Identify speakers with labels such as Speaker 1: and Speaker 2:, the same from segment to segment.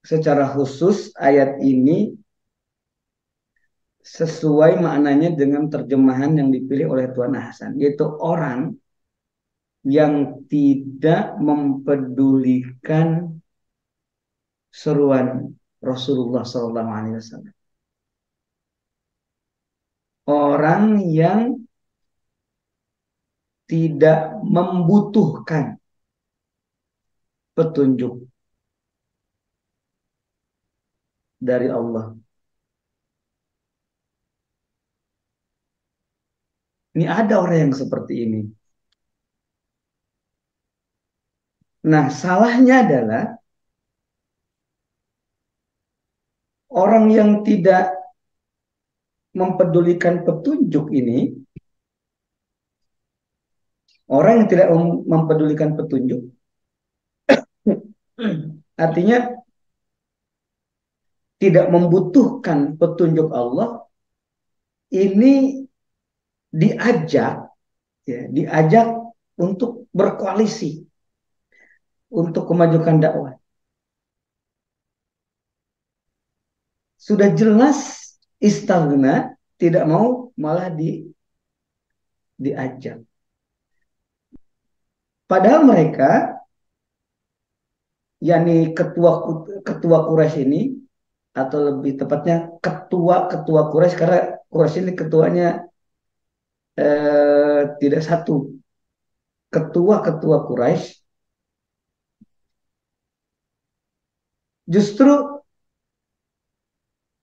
Speaker 1: secara khusus ayat ini sesuai maknanya dengan terjemahan yang dipilih oleh Tuan Hasan, yaitu orang yang tidak mempedulikan seruan Rasulullah SAW. Orang yang tidak membutuhkan petunjuk dari Allah. Ini ada orang yang seperti ini. Nah, salahnya adalah orang yang tidak mempedulikan petunjuk ini, orang yang tidak mempedulikan petunjuk, artinya tidak membutuhkan petunjuk Allah, ini diajak, ya, diajak untuk berkoalisi, untuk memajukan dakwah. Sudah jelas istagna, tidak mau, malah diajak. Padahal mereka, yakni ketua Quraisy ini, atau lebih tepatnya ketua Quraisy, karena Quraisy ini ketuanya tidak satu. Ketua Quraisy justru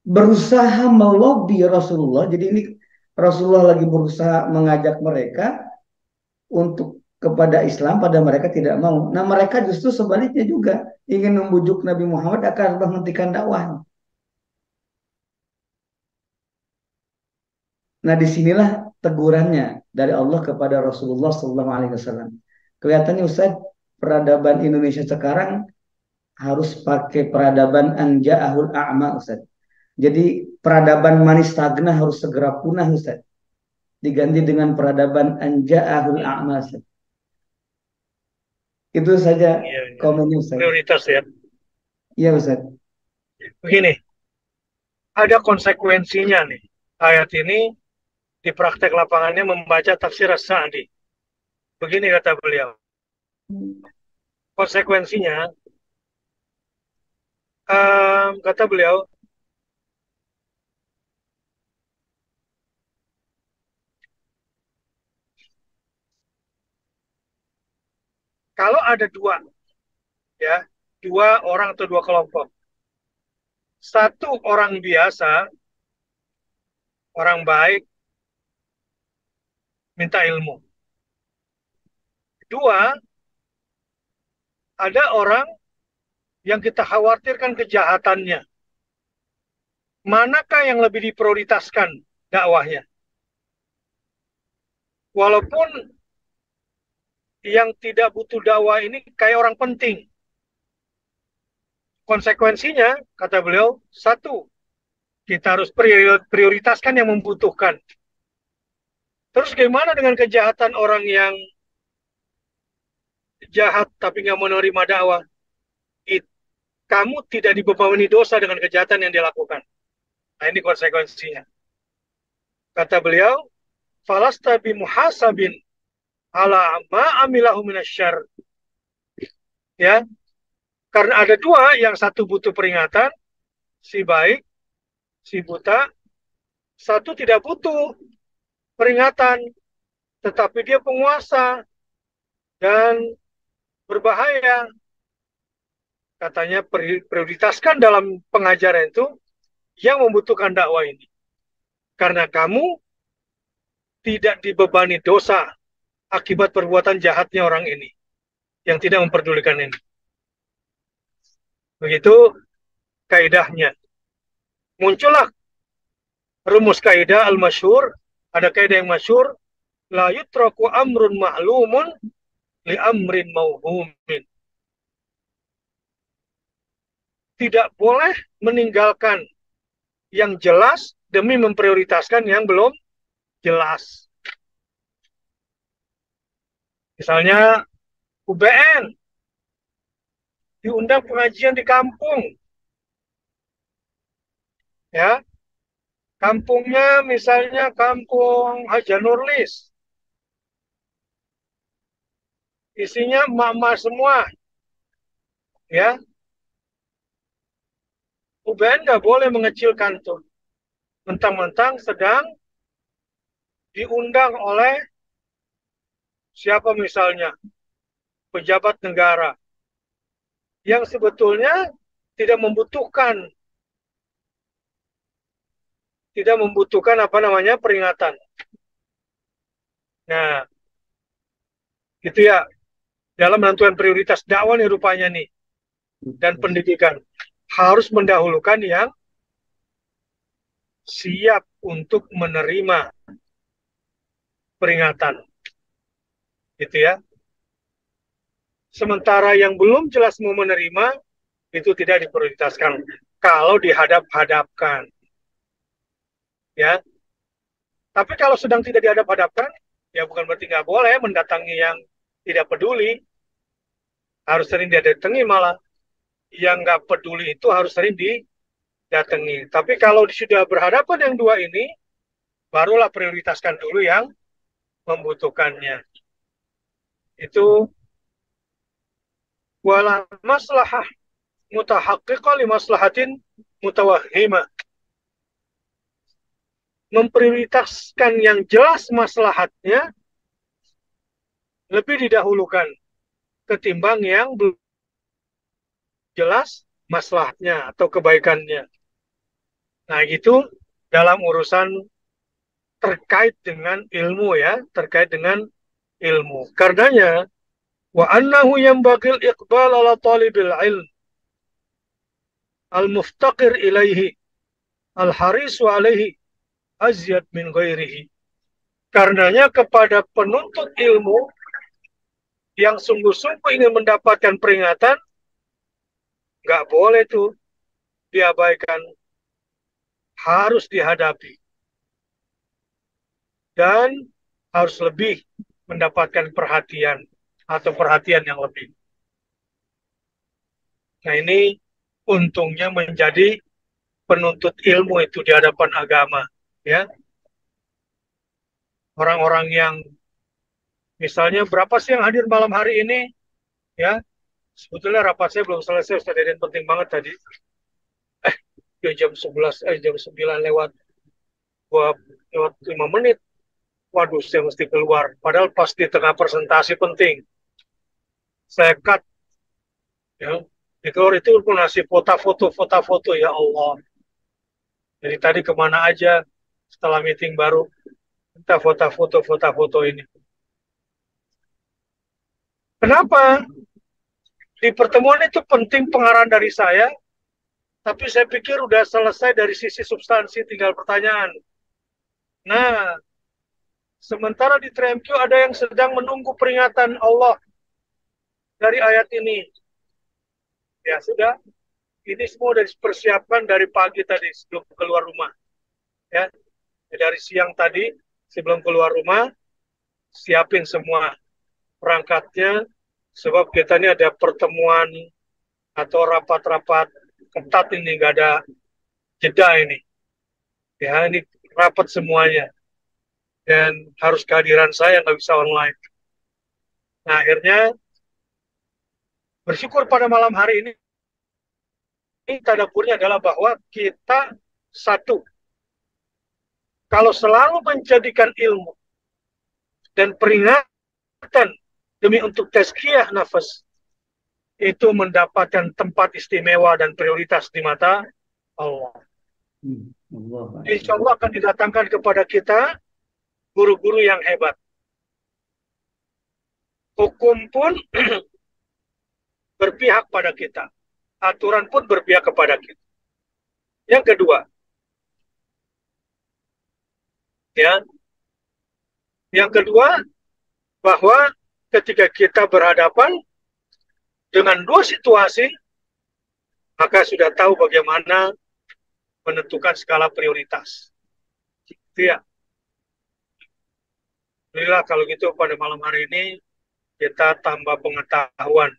Speaker 1: berusaha melobi Rasulullah. Jadi ini Rasulullah lagi berusaha mengajak mereka untuk kepada Islam, pada mereka tidak mau. Nah, mereka justru sebaliknya juga ingin membujuk Nabi Muhammad akan menghentikan dakwah. Nah, disinilah tegurannya dari Allah kepada Rasulullah SAW. Kelihatannya Ustaz, peradaban Indonesia sekarang harus pakai peradaban anja'ahul a'ma, Ustaz. Jadi peradaban manistagna harus segera punah, Ustaz. Diganti dengan peradaban anja'ahul a'ma, Ustaz. Itu saja
Speaker 2: Iya, iya.
Speaker 1: komennya, Ustaz.
Speaker 2: Prioritas ya.
Speaker 1: Iya, Ustaz.
Speaker 2: Begini, ada konsekuensinya nih. Ayat ini di praktek lapangannya membaca tafsir As-Sa'di. Begini kata beliau. Konsekuensinya, kata beliau, kalau ada dua, ya, dua orang atau dua kelompok. Satu orang biasa, orang baik, minta ilmu. Dua, ada orang yang kita khawatirkan kejahatannya. Manakah yang lebih diprioritaskan dakwahnya? Walaupun yang tidak butuh dakwah ini kayak orang penting. Konsekuensinya, kata beliau, satu, kita harus prioritaskan yang membutuhkan. Terus gimana dengan kejahatan orang yang jahat tapi nggak menerima dakwah? Kamu tidak dibebani dosa dengan kejahatan yang dilakukan. Nah, ini konsekuensinya. Kata beliau, falasta bimuhasabin ala ma amilahu minasyar. Ya, karena ada dua, yang satu butuh peringatan, si baik, si buta, satu tidak butuh peringatan, tetapi dia penguasa dan berbahaya. Katanya prioritaskan dalam pengajaran itu yang membutuhkan dakwah ini. Karena kamu tidak dibebani dosa akibat perbuatan jahatnya orang ini yang tidak memperdulikan ini. Begitu kaidahnya. Muncullah rumus kaidah al-masyhur, ada kaidah yang masyhur, la yutraku amrun ma'lumun li amrin mauhumin. Tidak boleh meninggalkan yang jelas demi memprioritaskan yang belum jelas. Misalnya UBN diundang pengajian di kampung, Ya, kampungnya misalnya kampung Haja Nurlis, isinya emak-emak semua, ya. UBN nggak boleh mengecilkan tuh. Mentang-mentang sedang diundang oleh siapa misalnya, pejabat negara, yang sebetulnya tidak membutuhkan, apa namanya, peringatan. Nah, gitu ya, dalam menentukan prioritas dakwah nih rupanya nih, dan pendidikan harus mendahulukan yang siap untuk menerima peringatan, gitu ya. Sementara yang belum jelas mau menerima itu tidak diprioritaskan kalau dihadap-hadapkan, ya. Tapi kalau sedang tidak dihadap-hadapkan, ya bukan berarti nggak boleh mendatangi yang tidak peduli, harus sering didatangi malah. Yang nggak peduli itu harus sering didatangi. Tapi kalau sudah berhadapan yang dua ini, barulah prioritaskan dulu yang membutuhkannya. Itu wala maslahah mutahaqqiqah li maslahatin mutawahhimah. Memprioritaskan yang jelas maslahatnya lebih didahulukan ketimbang yang belum jelas maslahatnya atau kebaikannya. Nah, itu dalam urusan terkait dengan ilmu, ya, terkait dengan ilmu. Karenanya wa annahu yanbaghi iqbal ala talibil ilm al-muftaqir ilaihi al-harisu alaihi azyad min ghairihi. Karenanya kepada penuntut ilmu yang sungguh-sungguh ingin mendapatkan peringatan, nggak boleh tuh diabaikan, harus dihadapi. Dan harus lebih mendapatkan perhatian atau perhatian yang lebih. Nah, ini untungnya menjadi penuntut ilmu itu di hadapan agama, ya. Orang-orang yang misalnya berapa sih yang hadir malam hari ini, ya. Sebetulnya rapat saya belum selesai, Ustaz Deden, penting banget tadi. Ya jam 9 lewat 5 menit. Waduh, saya mesti keluar. Padahal pas di tengah presentasi penting. Saya cut, ya. Di keluar itu pun ngasih foto-foto, ya Allah. Jadi tadi kemana aja setelah meeting baru kita foto-foto ini. Kenapa? Di pertemuan itu penting pengarahan dari saya, tapi saya pikir udah selesai dari sisi substansi, tinggal pertanyaan. Nah, sementara di 3MQ ada yang sedang menunggu peringatan Allah dari ayat ini. Ya sudah, ini semua sudah dipersiapkan dari pagi tadi sebelum keluar rumah. Ya, dari siang tadi sebelum keluar rumah, siapin semua perangkatnya, sebab kita ini ada pertemuan atau rapat-rapat ketat ini, nggak ada jeda ini. Ya, ini rapat semuanya. Dan harus kehadiran saya, nggak bisa online. Nah, akhirnya bersyukur pada malam hari ini tadaburnya adalah bahwa kita satu, kalau selalu menjadikan ilmu dan peringatan demi untuk tazkiyah nafas, itu mendapatkan tempat istimewa dan prioritas di mata Allah. Insya Allah akan didatangkan kepada kita guru-guru yang hebat. Hukum pun berpihak pada kita. Aturan pun berpihak kepada kita. Yang kedua, ya, bahwa ketika kita berhadapan dengan dua situasi, maka sudah tahu bagaimana menentukan skala prioritas. Itu ya. Alhamdulillah kalau gitu pada malam hari ini kita tambah pengetahuan.